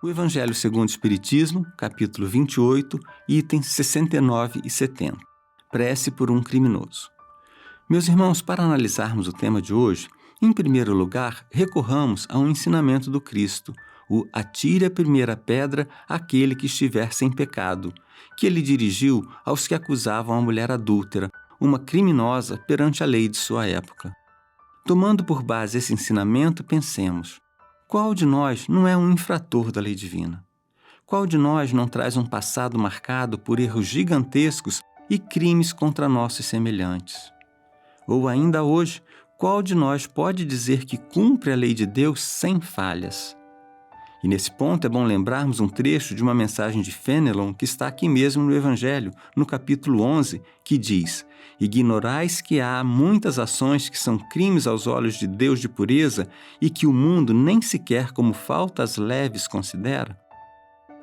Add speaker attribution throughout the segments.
Speaker 1: O Evangelho segundo o Espiritismo, capítulo 28, itens 69 e 70. Prece por um criminoso. Meus irmãos, para analisarmos o tema de hoje, em primeiro lugar, recorramos ao ensinamento do Cristo, o atire a primeira pedra àquele que estiver sem pecado, que ele dirigiu aos que acusavam a mulher adúltera, uma criminosa perante a lei de sua época. Tomando por base esse ensinamento, pensemos: qual de nós não é um infrator da lei divina? Qual de nós não traz um passado marcado por erros gigantescos e crimes contra nossos semelhantes? Ou ainda hoje, qual de nós pode dizer que cumpre a lei de Deus sem falhas? E nesse ponto é bom lembrarmos um trecho de uma mensagem de Fenelon que está aqui mesmo no Evangelho, no capítulo 11, que diz: ignorais que há muitas ações que são crimes aos olhos de Deus de pureza e que o mundo nem sequer como faltas leves considera?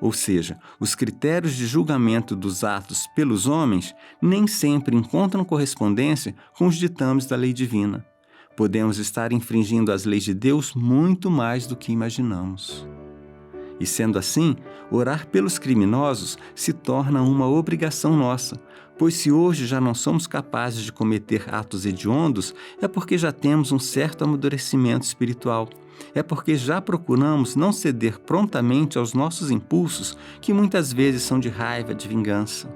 Speaker 1: Ou seja, os critérios de julgamento dos atos pelos homens nem sempre encontram correspondência com os ditames da lei divina. Podemos estar infringindo as leis de Deus muito mais do que imaginamos. E sendo assim, orar pelos criminosos se torna uma obrigação nossa, pois se hoje já não somos capazes de cometer atos hediondos, é porque já temos um certo amadurecimento espiritual. É porque já procuramos não ceder prontamente aos nossos impulsos, que muitas vezes são de raiva, de vingança.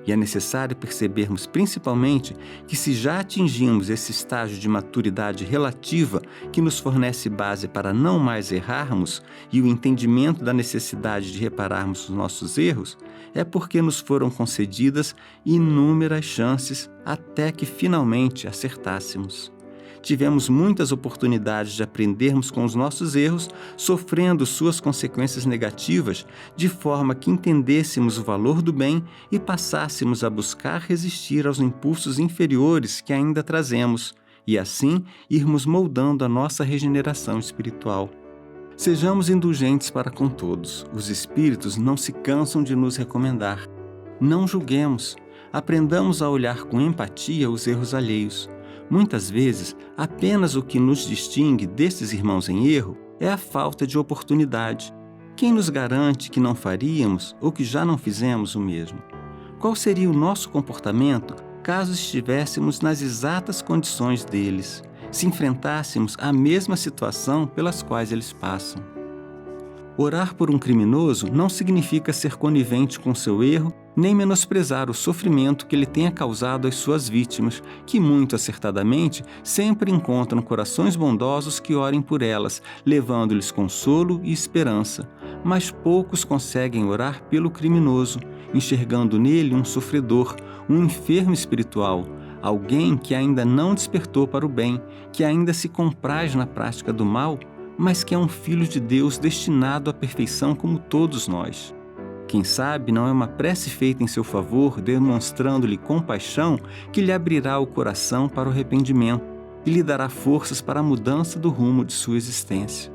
Speaker 1: E é necessário percebermos principalmente que se já atingimos esse estágio de maturidade relativa que nos fornece base para não mais errarmos e o entendimento da necessidade de repararmos os nossos erros, é porque nos foram concedidas inúmeras chances até que finalmente acertássemos. Tivemos muitas oportunidades de aprendermos com os nossos erros, sofrendo suas consequências negativas, de forma que entendêssemos o valor do bem e passássemos a buscar resistir aos impulsos inferiores que ainda trazemos, e assim irmos moldando a nossa regeneração espiritual. Sejamos indulgentes para com todos. Os Espíritos não se cansam de nos recomendar. Não julguemos. Aprendamos a olhar com empatia os erros alheios. Muitas vezes, apenas o que nos distingue desses irmãos em erro é a falta de oportunidade. Quem nos garante que não faríamos ou que já não fizemos o mesmo? Qual seria o nosso comportamento caso estivéssemos nas exatas condições deles, se enfrentássemos a mesma situação pelas quais eles passam? Orar por um criminoso não significa ser conivente com seu erro, nem menosprezar o sofrimento que ele tenha causado às suas vítimas, que muito acertadamente sempre encontram corações bondosos que orem por elas, levando-lhes consolo e esperança. Mas poucos conseguem orar pelo criminoso, enxergando nele um sofredor, um enfermo espiritual, alguém que ainda não despertou para o bem, que ainda se compraz na prática do mal, mas que é um filho de Deus destinado à perfeição como todos nós. Quem sabe não é uma prece feita em seu favor, demonstrando-lhe compaixão, que lhe abrirá o coração para o arrependimento e lhe dará forças para a mudança do rumo de sua existência.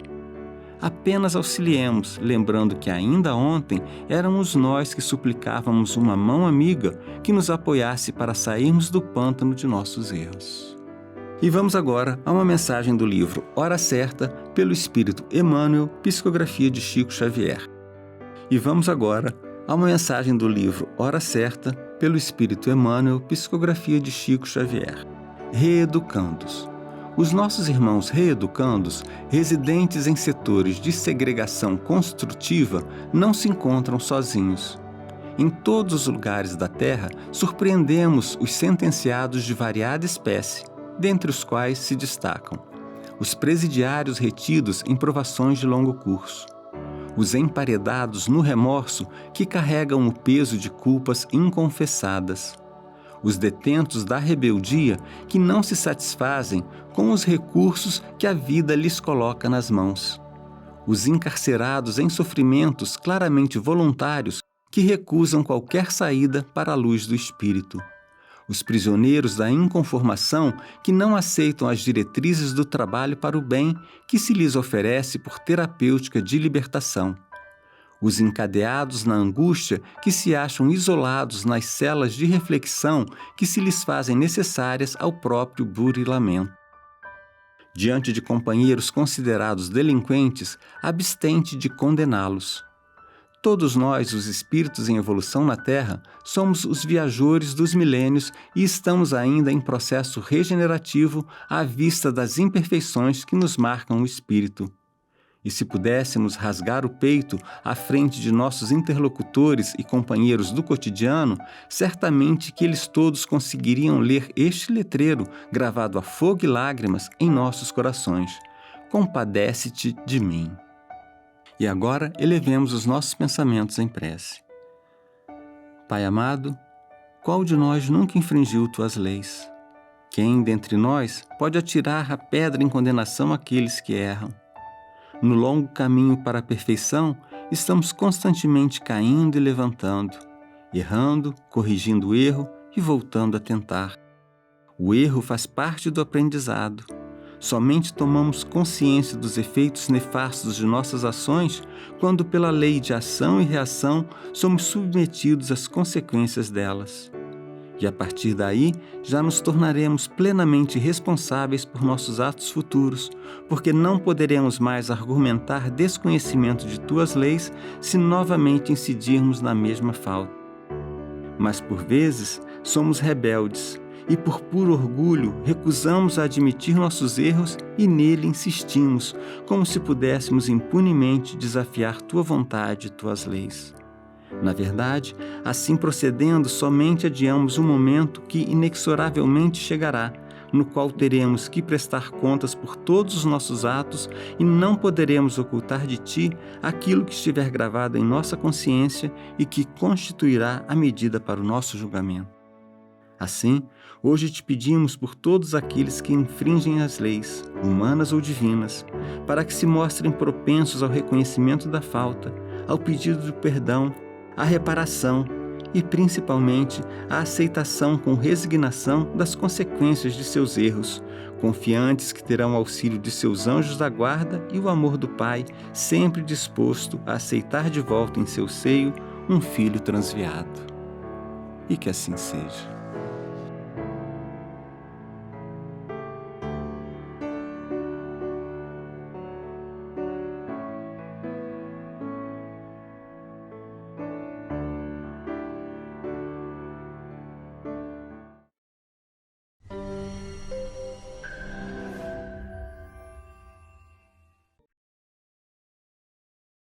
Speaker 1: Apenas auxiliemos, lembrando que ainda ontem éramos nós que suplicávamos uma mão amiga que nos apoiasse para sairmos do pântano de nossos erros. E vamos agora a uma mensagem do livro Hora Certa, pelo Espírito Emmanuel, psicografia de Chico Xavier. E vamos agora a uma mensagem do livro Hora Certa, pelo Espírito Emmanuel, psicografia de Chico Xavier. Reeducandos. Os nossos irmãos reeducandos, residentes em setores de segregação construtiva, não se encontram sozinhos. Em todos os lugares da Terra, surpreendemos os sentenciados de variada espécie, dentre os quais se destacam os presidiários retidos em provações de longo curso, os emparedados no remorso que carregam o peso de culpas inconfessadas, os detentos da rebeldia que não se satisfazem com os recursos que a vida lhes coloca nas mãos, os encarcerados em sofrimentos claramente voluntários que recusam qualquer saída para a luz do espírito, os prisioneiros da inconformação que não aceitam as diretrizes do trabalho para o bem que se lhes oferece por terapêutica de libertação, os encadeados na angústia que se acham isolados nas celas de reflexão que se lhes fazem necessárias ao próprio burilamento. Diante de companheiros considerados delinquentes, abstente de condená-los. Todos nós, os espíritos em evolução na Terra, somos os viajores dos milênios e estamos ainda em processo regenerativo à vista das imperfeições que nos marcam o espírito. E se pudéssemos rasgar o peito à frente de nossos interlocutores e companheiros do cotidiano, certamente que eles todos conseguiriam ler este letreiro gravado a fogo e lágrimas em nossos corações: compadece-te de mim. E agora elevemos os nossos pensamentos em prece. Pai amado, qual de nós nunca infringiu tuas leis? Quem dentre nós pode atirar a pedra em condenação àqueles que erram? No longo caminho para a perfeição, estamos constantemente caindo e levantando, errando, corrigindo o erro e voltando a tentar. O erro faz parte do aprendizado. Somente tomamos consciência dos efeitos nefastos de nossas ações quando, pela lei de ação e reação, somos submetidos às consequências delas. E a partir daí, já nos tornaremos plenamente responsáveis por nossos atos futuros, porque não poderemos mais argumentar desconhecimento de tuas leis se novamente incidirmos na mesma falta. Mas, por vezes, somos rebeldes e, por puro orgulho, recusamos a admitir nossos erros e nele insistimos, como se pudéssemos impunemente desafiar tua vontade e tuas leis. Na verdade, assim procedendo, somente adiamos um momento que inexoravelmente chegará, no qual teremos que prestar contas por todos os nossos atos e não poderemos ocultar de ti aquilo que estiver gravado em nossa consciência e que constituirá a medida para o nosso julgamento. Assim, hoje te pedimos por todos aqueles que infringem as leis, humanas ou divinas, para que se mostrem propensos ao reconhecimento da falta, ao pedido de perdão, à reparação e, principalmente, à aceitação com resignação das consequências de seus erros, confiantes que terão o auxílio de seus anjos da guarda e o amor do Pai, sempre disposto a aceitar de volta em seu seio um filho transviado. E que assim seja.